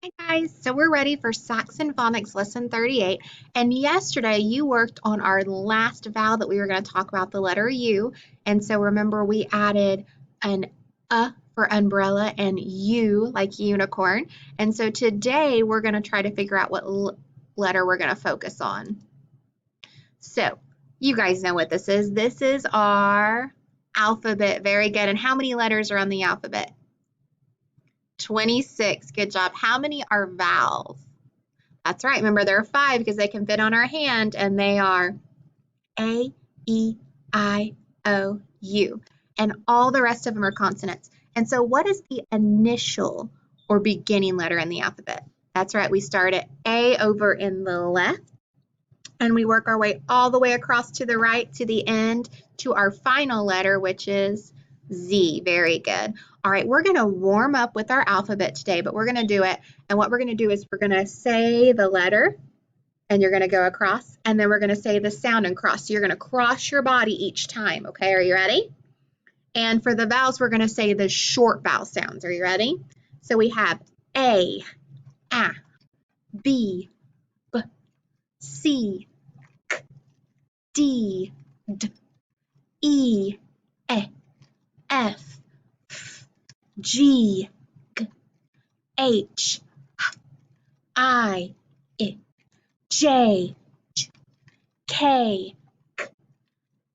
Hi guys, so we're ready for Saxon Phonics Lesson 38, and yesterday you worked on our last vowel that we were going to talk about, the letter U, and so remember we added an for umbrella and U like unicorn, and so today we're going to try to figure out what letter we're going to focus on. So you guys know what this is. This is our alphabet. Very good. And how many letters are on the alphabet? 26. Good job. How many are vowels? That's right. Remember, there are 5 because they can fit on our hand, and they are A, E, I, O, U. And all the rest of them are consonants. And so what is the initial or beginning letter in the alphabet? That's right. We start at A over in the left, and we work our way all the way across to the right to the end to our final letter, which is Z. Very good. All right, we're going to warm up with our alphabet today, but we're going to do it. And what we're going to do is we're going to say the letter, and you're going to go across, and then we're going to say the sound and cross. So you're going to cross your body each time, okay? Are you ready? And for the vowels, we're going to say the short vowel sounds. Are you ready? So we have A, B, B, C, K, D, D, E, F, G, G, H, I, J, K,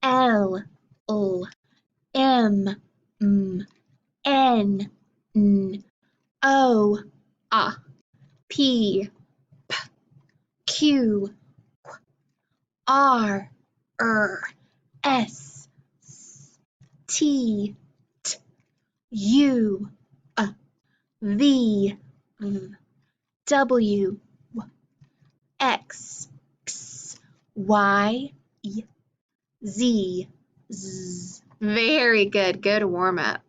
L, M, N, O, P, Q, R, S, T, U, V, W, X, Y, Z. Very good. Good warm up.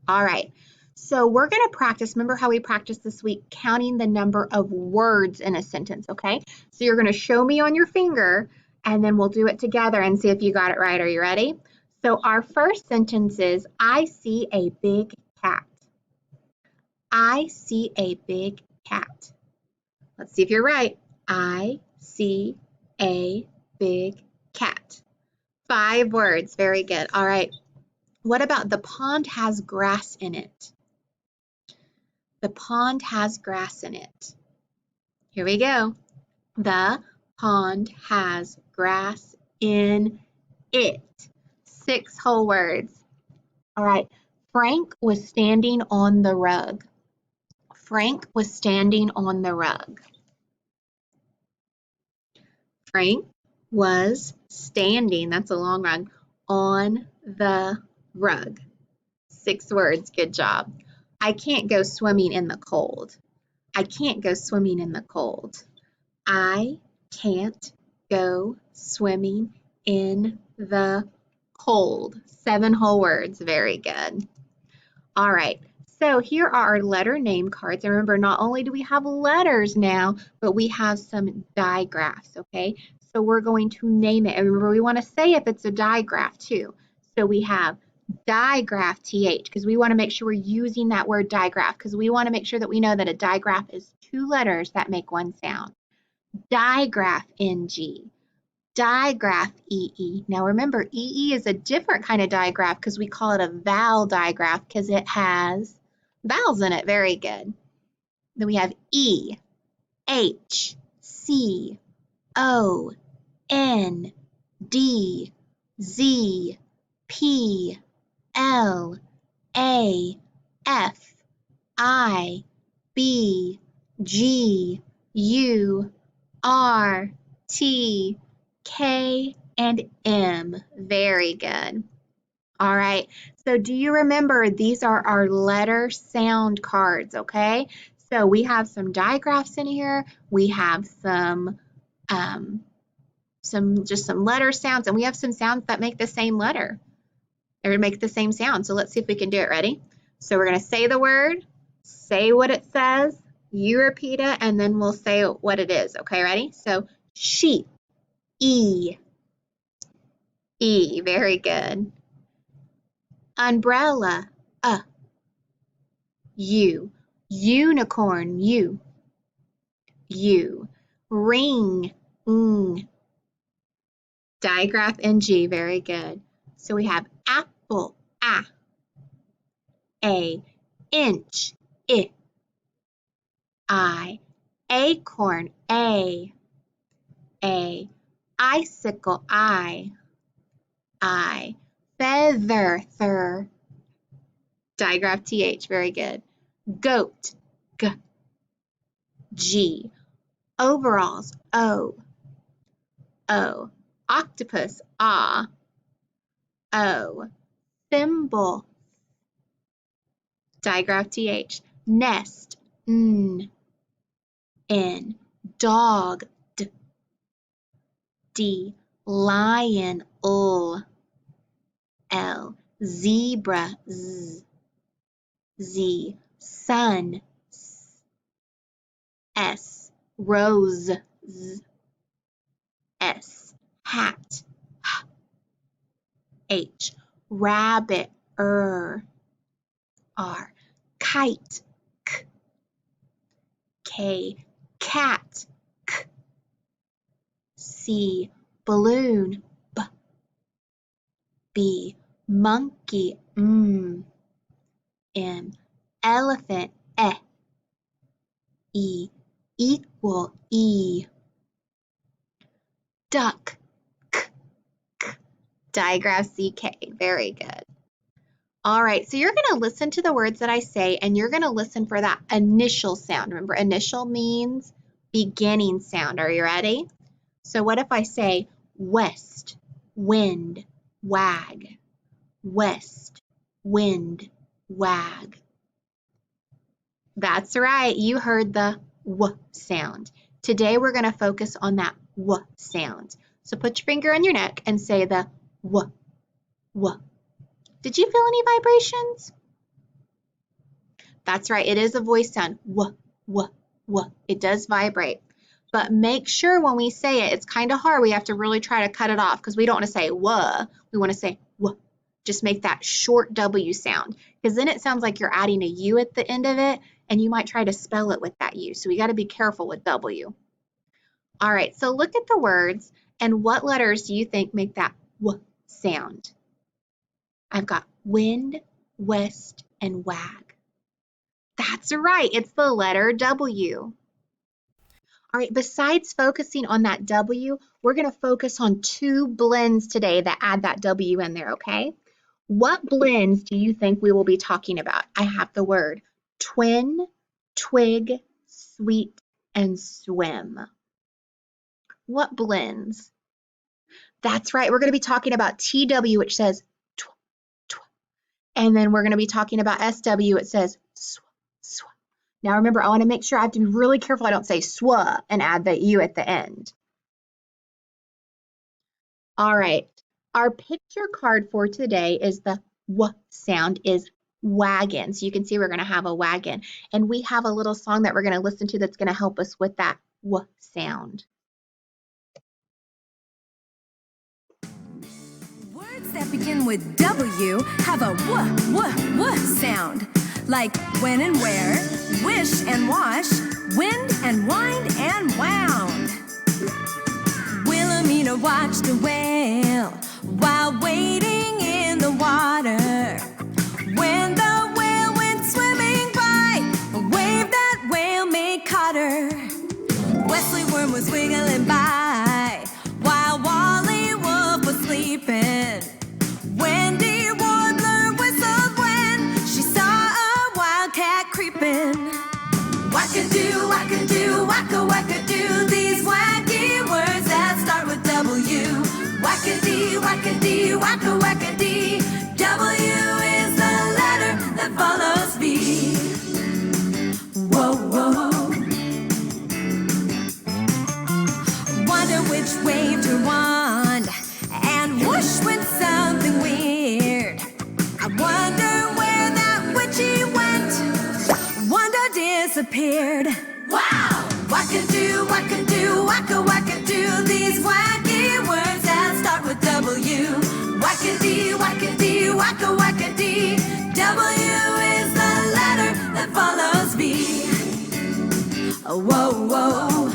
All right. So we're going to practice. Remember how we practiced this week counting the number of words in a sentence, okay? So you're going to show me on your finger, and then we'll do it together and see if you got it right. Are you ready? So our first sentence is, I see a big cat. I see a big cat. Let's see if you're right. I see a big cat. 5 words. Very good. All right. What about the pond has grass in it? The pond has grass in it. Here we go. The pond has grass in it. 6 whole words. All right. Frank was standing on the rug. Frank was standing on the rug. Frank was standing, that's a long rug, on the rug. 6 words, good job. I can't go swimming in the cold. I can't go swimming in the cold. I can't go swimming in the cold. 7 whole words, very good. All right, so here are our letter name cards. And remember, not only do we have letters now, but we have some digraphs, okay? So we're going to name it. And remember, we want to say if it's a digraph too. So we have digraph TH, because we want to make sure we're using that word digraph, because we want to make sure that we know that a digraph is 2 letters that make one sound. Digraph NG. Digraph EE. Now remember, EE is a different kind of digraph because we call it a vowel digraph because it has vowels in it. Very good. Then we have E, H, C, O, N, D, Z, P, L, A, F, I, B, G, U, R, T, K, and M. Very good. All right, so do you remember these are our letter sound cards, okay? So we have some digraphs in here. We have some letter sounds, and we have some sounds that make the same letter or make the same sound. So let's see if we can do it. Ready? So we're going to say the word, say what it says, you repeat it, and then we'll say what it is. Okay, ready? So sheep. E. E. Very good. Umbrella. U. Unicorn, U. Ring, ng. Digraph, ng. Very good. So we have apple, a. Inch, I. Acorn, a. Icicle, I. Feather, Digraph, th. Very good. Goat, G. Overalls, O. Octopus, O. Thimble, Digraph, th. Nest, N. Dog, D. Lion, L. Zebra, Z. Sun, S. Rose, S. Hat, H. Rabbit, R. Kite, K. Cat, C. Balloon, B. Monkey, M. Elephant, E. Equal, E. Duck, Digraph, CK. Very good. All right, so you're going to listen to the words that I say, and you're going to listen for that initial sound. Remember, initial means beginning sound. Are you ready? So what if I say west, wind, wag? West, wind, wag. That's right, you heard the W sound. Today we're going to focus on that W sound. So put your finger on your neck and say the W, W. Did you feel any vibrations? That's right, it is a voice sound. W, W, W. It does vibrate. But make sure when we say it, it's kind of hard. We have to really try to cut it off because we don't want to say W. We want to say W. Just make that short W sound because then it sounds like you're adding a U at the end of it and you might try to spell it with that U. So we got to be careful with W. All right, so look at the words and what letters do you think make that W sound? I've got wind, west, and wag. That's right, it's the letter W. All right, besides focusing on that W, we're going to focus on two blends today that add that W in there, okay? What blends do you think we will be talking about? I have the word twin, twig, sweet, and swim. What blends? That's right, we're going to be talking about TW, which says tw, tw. And then we're going to be talking about SW, it says sw, sw. Now remember, I want to make sure I have to be really careful I don't say swa and add the U at the end. All right, our picture card for today is the W sound is wagon. So you can see we're going to have a wagon. And we have a little song that we're going to listen to that's going to help us with that W sound. Words that begin with W have a W sound. Like when and where, wish and wash, wind and wind and wound. Wilhelmina watched a whale while wading in the water. When the whale went swimming by, a wave that whale made caught her. Wesley Worm was wiggling by while Wally Wolf was sleeping. Wendy Warbler whistled when she saw a wildcat creeping. Wackadoo, wackadoo, wacka wackadoo, these wacky words that start with W. Wackadee, wackadee, wacka wackadee, W is the letter that follows V. Whoa, whoa. Wonder which waved her wand and whoosh went something weird. I wonder where that witchy went. Wanda disappeared. Wow! Wackadoo, wackadoo, wacka wackadoo, these wacky words that start with W. Wackadee, wackadee, wacka wackadee, W is the letter that follows V. Whoa, whoa.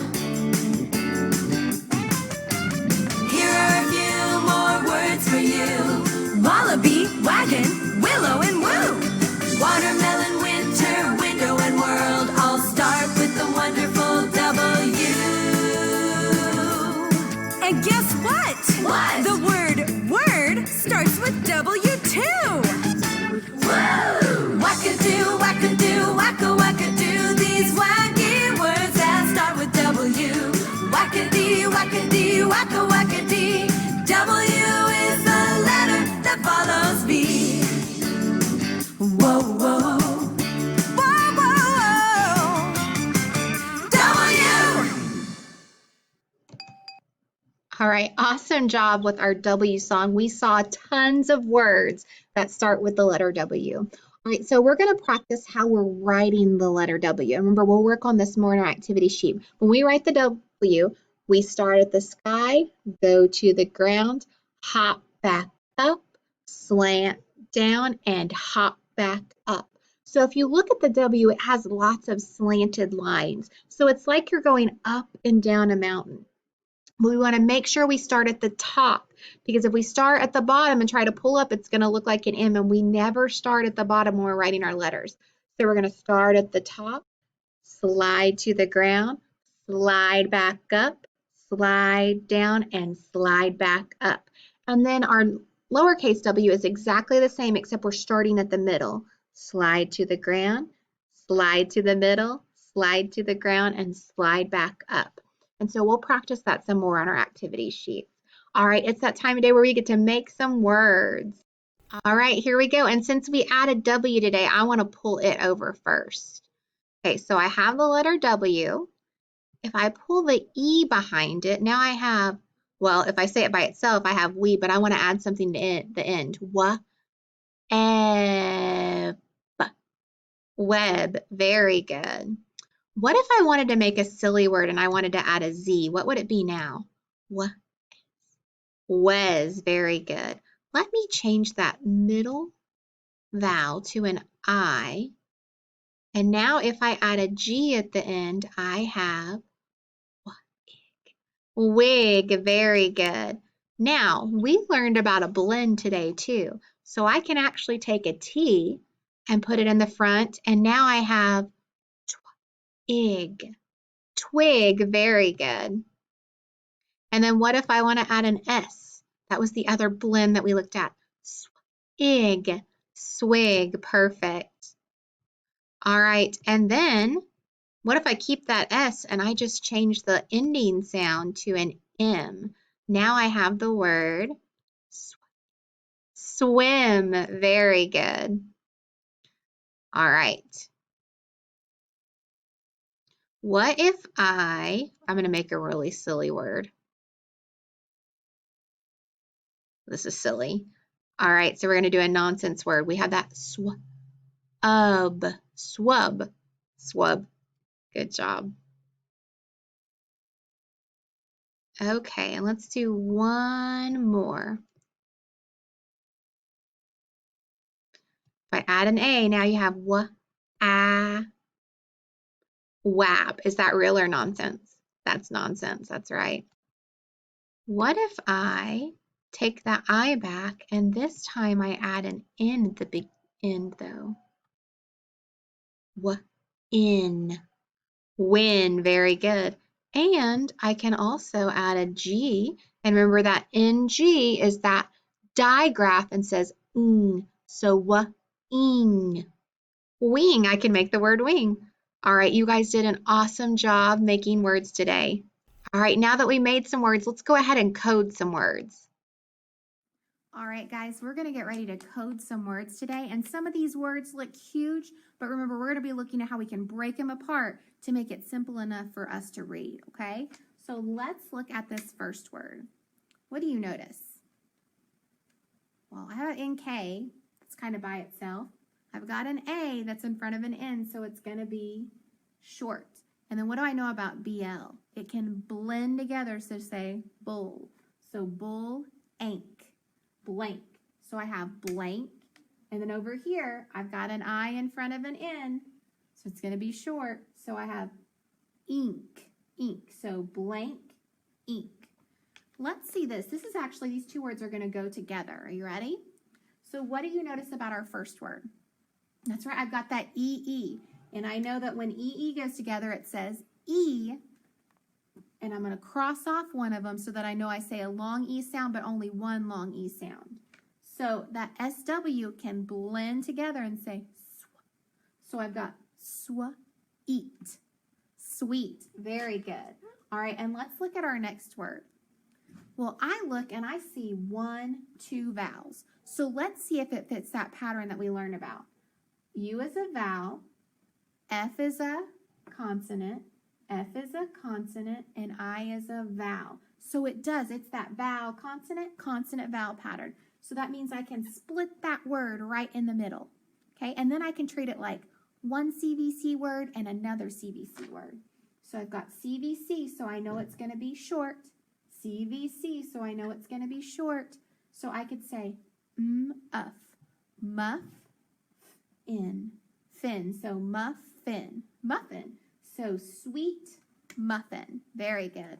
Here are a few more words for you. Wallaby, wagon, willow, and woo. Watermelon, winter, window, and world all start with the wonderful W. And guess what? What? The word starts with W too. Woo! Wackadoo, wackadoo, wacka, wackadoo. These wacky words that start with W. Wackadee, wackadee, wacka, wackadee. W is the letter that follows B. Whoa, whoa. Whoa, whoa, whoa. W! All right, awesome job with our W song. We saw tons of words that start with the letter W. All right, so we're going to practice how we're writing the letter W. And remember, we'll work on this more in our activity sheet. When we write the W, we start at the sky, go to the ground, hop back up, slant down, and hop back up. So if you look at the W, it has lots of slanted lines. So it's like you're going up and down a mountain. We want to make sure we start at the top, because if we start at the bottom and try to pull up, it's going to look like an M, and we never start at the bottom when we're writing our letters. So we're going to start at the top, slide to the ground, slide back up, slide down, and slide back up. And then our lowercase w is exactly the same, except we're starting at the middle. Slide to the ground, slide to the middle, slide to the ground, and slide back up. And so we'll practice that some more on our activity sheet. All right, it's that time of day where we get to make some words. All right, here we go. And since we added W today, I want to pull it over first. Okay, so I have the letter W. If I pull the E behind it, now I have, well, if I say it by itself, I have we, but I want to add something to the end. Web. Very good. What if I wanted to make a silly word and I wanted to add a Z? What would it be now? Was. Very good. Let me change that middle vowel to an I. And now if I add a G at the end, I have wig. Very good. Now, we learned about a blend today too. So I can actually take a T and put it in the front, and now I have twig. Very good. And then what if I want to add an S? That was the other blend that we looked at. Swig. Perfect. All right, and then what if I keep that S and I just change the ending sound to an M? Now I have the word swim. Very good. All right. What if I'm going to make a really silly word. This is silly. All right, so we're going to do a nonsense word. We have that swub. Good job. Okay, and let's do one more. If I add an A, now you have wab. Is that real or nonsense? That's nonsense. That's right. What if I take that I back and this time I add an N at the big end though? Win. Very good. And I can also add a G. And remember that NG is that digraph and says ng. So ing. Wing. I can make the word wing. All right, you guys did an awesome job making words today. All right, now that we made some words, let's go ahead and code some words. All right, guys, we're going to get ready to code some words today. And some of these words look huge, but remember, we're going to be looking at how we can break them apart to make it simple enough for us to read, okay? So let's look at this first word. What do you notice? Well, I have an NK. It's kind of by itself. I've got an A that's in front of an N, so it's going to be short. And then what do I know about BL? It can blend together, so say bull. So bull, ink, blank. So I have blank. And then over here, I've got an I in front of an N, so it's going to be short. So I have ink, ink. So blank, ink. Let's see this. This is actually, these two words are going to go together. Are you ready? So what do you notice about our first word? That's right, I've got that E-E. And I know that when E-E goes together, it says E. And I'm going to cross off one of them so that I know I say a long E sound, but only one long E sound. So that SW can blend together and say sw. So I've got sweet. Sweet. Very good. All right, and let's look at our next word. Well, I look and I see 1, 2 vowels. So let's see if it fits that pattern that we learned about. U is a vowel, F is a consonant, F is a consonant, and I is a vowel. So it does, it's that vowel, consonant, consonant, vowel pattern. So that means I can split that word right in the middle, okay? And then I can treat it like one CVC word and another CVC word. So I've got CVC, so I know it's going to be short. CVC, so I know it's going to be short. So I could say muff, muff, in, fin. So muffin, muffin. So sweet muffin. Very good.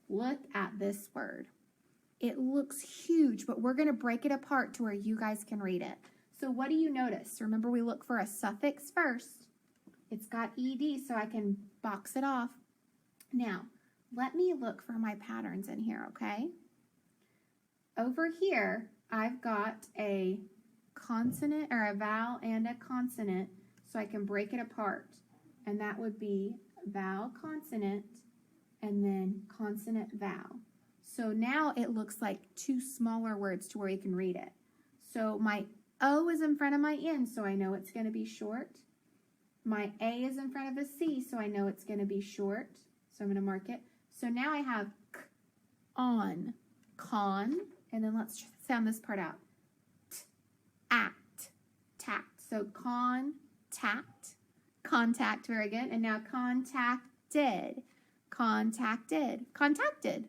Look at this word. It looks huge, but we're going to break it apart to where you guys can read it. So what do you notice? Remember, we look for a suffix first. It's got ED, so I can box it off. Now, let me look for my patterns in here, okay? Over here, I've got a consonant or a vowel and a consonant, so I can break it apart. And that would be vowel consonant and then consonant vowel. So now it looks like two smaller words to where you can read it. So my O is in front of my N, so I know it's going to be short. My A is in front of a C, so I know it's going to be short. So I'm going to mark it. So now I have k, on, con, and then let's sound this part out. T, act, tact. So contact, contact, very good. And now contacted, contacted, contacted.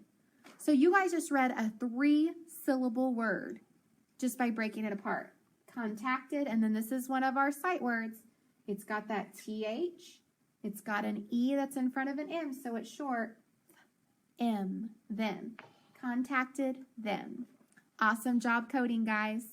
So you guys just read a 3-syllable word just by breaking it apart. Contacted, and then this is one of our sight words. It's got that TH. It's got an E that's in front of an M, so it's short. M, them. Contacted them. Awesome job coding, guys.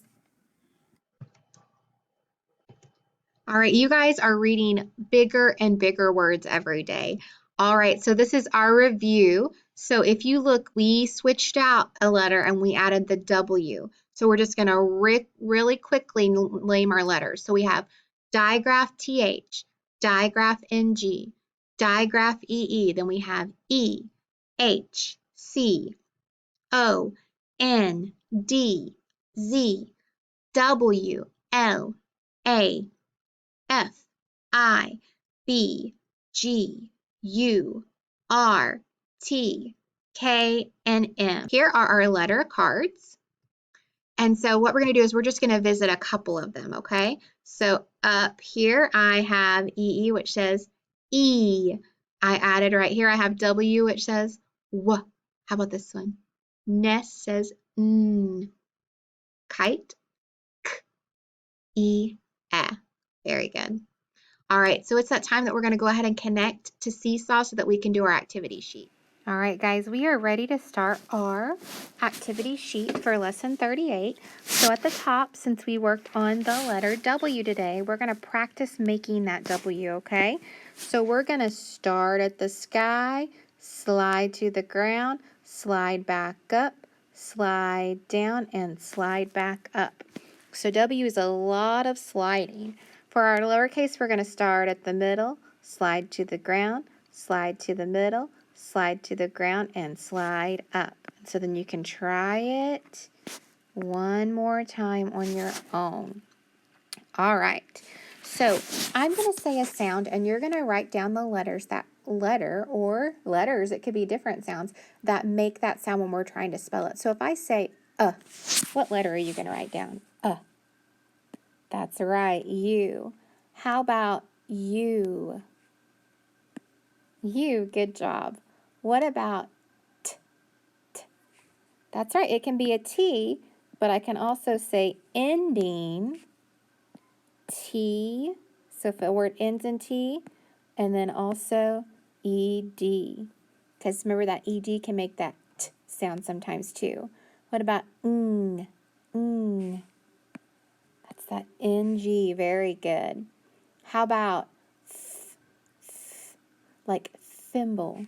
All right, you guys are reading bigger and bigger words every day. All right, so this is our review. So if you look, we switched out a letter and we added the W. So we're just going to really quickly name our letters. So we have digraph TH, digraph NG, digraph EE. Then we have E, H, C, O, N, D, Z, W, L, A, F, I, B, G, U, R, T, K, and M. Here are our letter cards. And so what we're going to do is we're just going to visit a couple of them, okay? So up here I have EE, which says E. I added right here, I have W, which says W. How about this one? Nest says N. Kite, K, E, A. Very good. All right, so it's that time that we're going to go ahead and connect to Seesaw so that we can do our activity sheet. All right, guys, we are ready to start our activity sheet for lesson 38. So at the top, since we worked on the letter W today, we're going to practice making that W, okay? So we're going to start at the sky, slide to the ground, slide back up, slide down, and slide back up. So W is a lot of sliding. For our lowercase, we're going to start at the middle, slide to the ground, slide to the middle, slide to the ground, and slide up. So then you can try it one more time on your own. All right. So I'm going to say a sound, and you're going to write down the letters, that letter or letters, it could be different sounds, that make that sound when we're trying to spell it. So if I say what letter are you going to write down? That's right, U. How about you? You, good job. What about t? That's right, it can be a T, but I can also say ending T. So if a word ends in T, and then also ED. Because remember that ED can make that T sound sometimes too. What about ng? Ng. That's that NG. Very good. How about like thimble?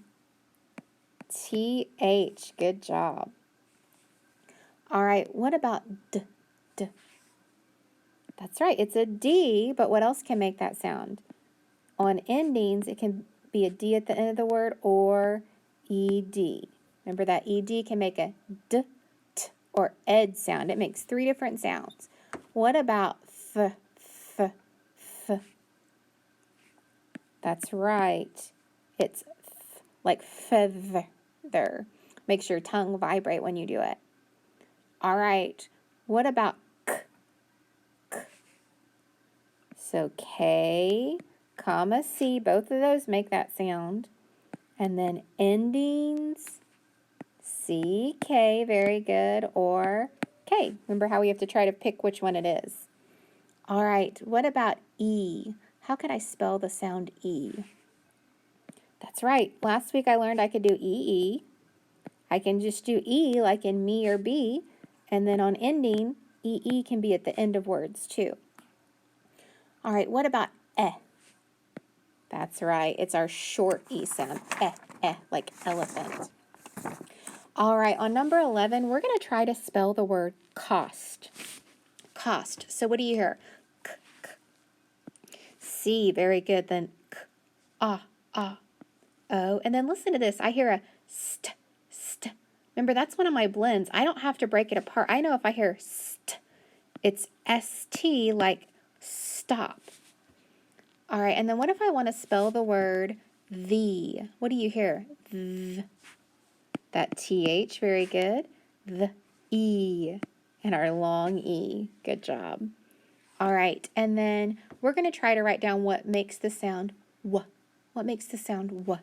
TH. Good job. All right, what about D? D. That's right, it's a D, but what else can make that sound? On endings, it can be a D at the end of the word or ED. Remember that ED can make a D, T, or ED sound. It makes 3 different sounds. What about F, F, F? That's right. It's F, like feather. Makes your tongue vibrate when you do it. All right, what about K? K. So K, comma C, both of those make that sound. And then endings, CK, very good, or K. Remember how we have to try to pick which one it is. All right, what about E? How could I spell the sound E? That's right, last week I learned I could do EE. I can just do E like in me or be, and then on ending, EE can be at the end of words too. All right, what about eh? That's right, it's our short E sound, like elephant. All right, on number 11, we're going to try to spell the word cost. Cost. So what do you hear? K, k. C, very good. Then k, ah, O. And then listen to this. I hear a st, st. Remember, that's one of my blends. I don't have to break it apart. I know if I hear st, it's ST, like stop. All right, and then what if I want to spell the word the? What do you hear? The. That TH, very good. The E, and our long E. Good job. All right, and then we're going to try to write down what makes the sound W. What makes the sound W?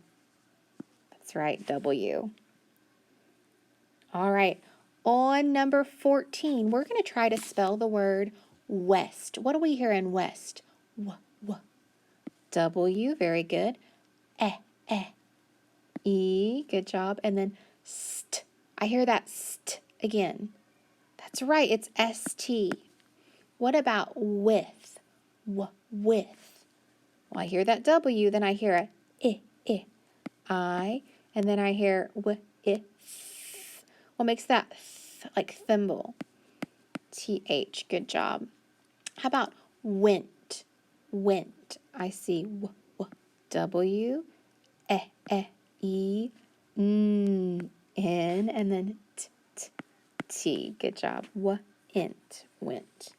That's right, W. All right, on number 14, we're going to try to spell the word west. What do we hear in west? W, W. W, very good. E, good job. And then st. I hear that st again. That's right, it's ST. What about with? With. Well, I hear that W, then I hear a I, and then I hear w, I, th. What makes that th, like thimble? TH, good job. How about went? Went. I see W, E, N, and then T. Good job. Went. Went.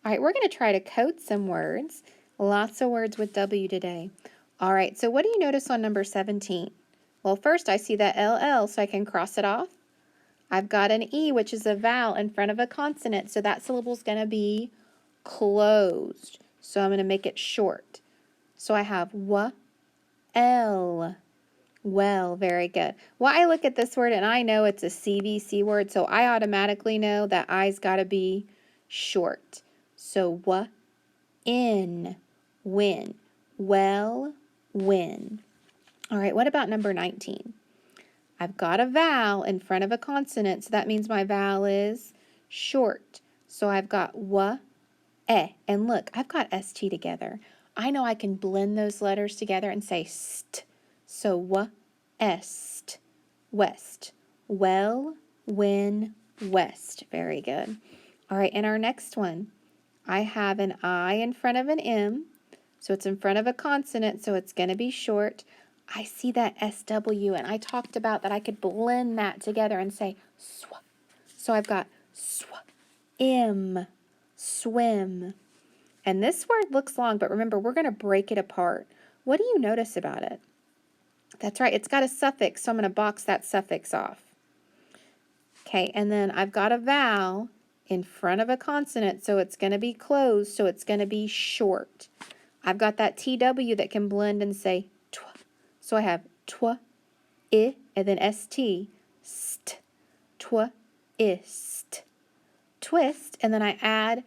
All right, we're going to try to code some words. Lots of words with W today. All right, so what do you notice on number 17? Well, first I see that LL, so I can cross it off. I've got an E, which is a vowel in front of a consonant, so that syllable's going to be closed. So I'm going to make it short. So I have L. Well, very good. Well, I look at this word and I know it's a CVC word, so I automatically know that I's got to be short. So in, win. Well, win. All right, what about number 19? I've got a vowel in front of a consonant, so that means my vowel is short. So I've got and look, I've got ST together. I know I can blend those letters together and say st. So est, west. Well, win, west. Very good. All right, and our next one, I have an I in front of an M, so it's in front of a consonant, so it's going to be short. I see that SW, and I talked about that I could blend that together and say sw. So I've got swim, swim. And this word looks long, but remember, we're going to break it apart. What do you notice about it? That's right, it's got a suffix, so I'm going to box that suffix off. Okay, and then I've got a vowel in front of a consonant, so it's going to be closed, so it's going to be short. I've got that TW that can blend and say tw. So I have tw, I, and then ST, st, twist. Twist, and then I add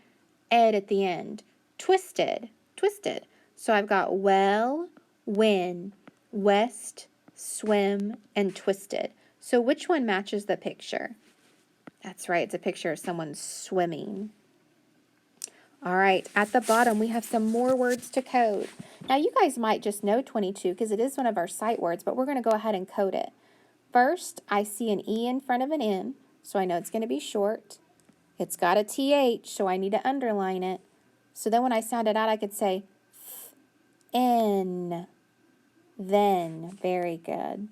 ed at the end. Twisted, twisted. So I've got well, win. west, swim, and twisted. So which one matches the picture? That's right, it's a picture of someone swimming. All right, at the bottom, we have some more words to code. Now, you guys might just know 22 because it is one of our sight words, but we're going to go ahead and code it. First, I see an E in front of an N, so I know it's going to be short. It's got a TH, so I need to underline it. So then when I sound it out, I could say N, then. Very good.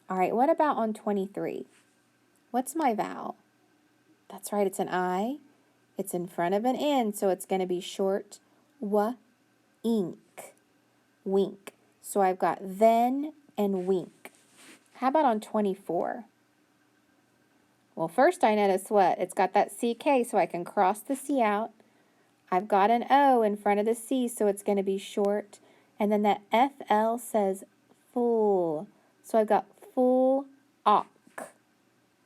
All right, what about on 23? What's my vowel? That's right, it's an I. It's in front of an N, so it's going to be short. Ink. Wink. So I've got then and wink. How about on 24? Well, first I notice what? It's got that CK, so I can cross the C out. I've got an O in front of the C, so it's going to be short. And then that FL says full. So I've got full ock.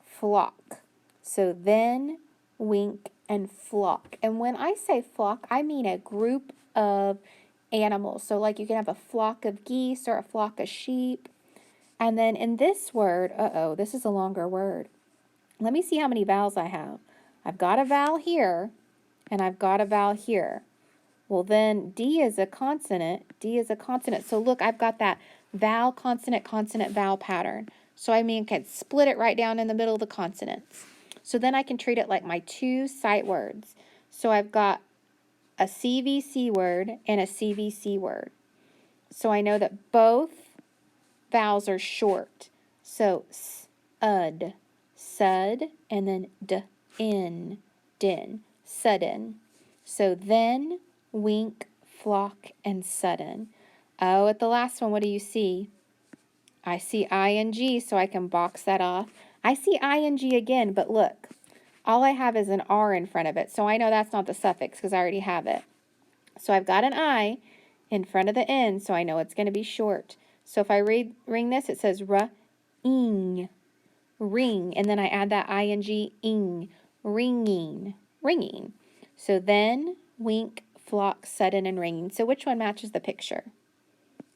Flock. So then, wink, and flock. And when I say flock, I mean a group of animals. So like you can have a flock of geese or a flock of sheep. And then in this word, this is a longer word. Let me see how many vowels I have. I've got a vowel here, and I've got a vowel here. Well, then D is a consonant. D is a consonant. So look, I've got that vowel, consonant, consonant, vowel pattern. So I mean, I can split it right down in the middle of the consonants. So then I can treat it like my two sight words. So I've got a CVC word and a CVC word. So I know that both vowels are short. So sud, sud, and then din, sudden. So then, wink, flock, and sudden. Oh, at the last one, what do you see? I see ing, so I can box that off. I see ing again, but look, all I have is an R in front of it, so I know that's not the suffix because I already have it. So I've got an I in front of the N, so I know it's going to be short. So if I ring this, it says ring, ring, and then I add that ing, ringing, ringing. So then, wink, flock, sudden, and ringing. So which one matches the picture?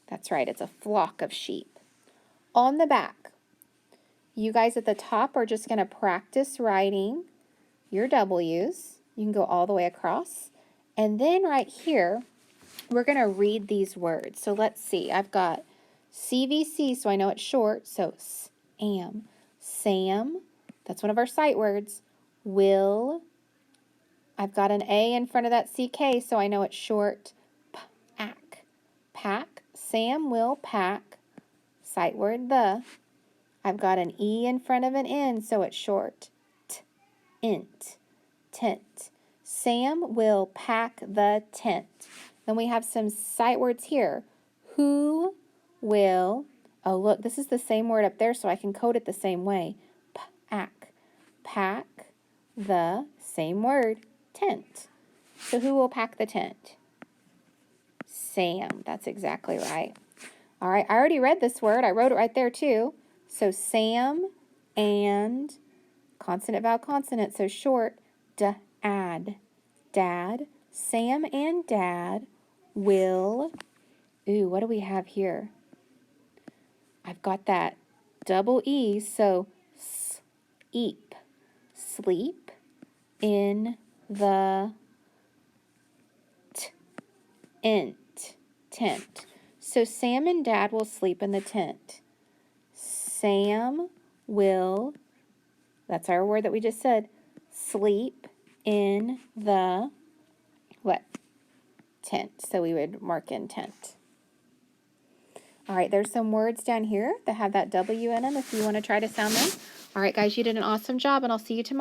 That's right, it's a flock of sheep. On the back, you guys at the top are just going to practice writing your W's. You can go all the way across. And then right here, we're going to read these words. So let's see. I've got CVC, so I know it's short. So am. Sam, that's one of our sight words. Will. I've got an A in front of that CK, so I know it's short. Pack. Pack. Sam will pack. Sight word the. I've got an E in front of an N, so it's short. Int. Tent. Sam will pack the tent. Then we have some sight words here. Who will, oh look, this is the same word up there, so I can code it the same way. Pack. Pack the, same word, tent. So who will pack the tent? Sam. That's exactly right. All right, I already read this word. I wrote it right there too. So Sam and consonant, vowel, consonant. So short, dad. Dad. Sam and Dad will, ooh, what do we have here? I've got that double E, so sleep. Sleep in the tent. So Sam and Dad will sleep in the tent. Sam will, that's our word that we just said, sleep in the, what? Tent. So we would mark in tent. All right, there's some words down here that have that W in them if you want to try to sound them. All right, guys, you did an awesome job, and I'll see you tomorrow.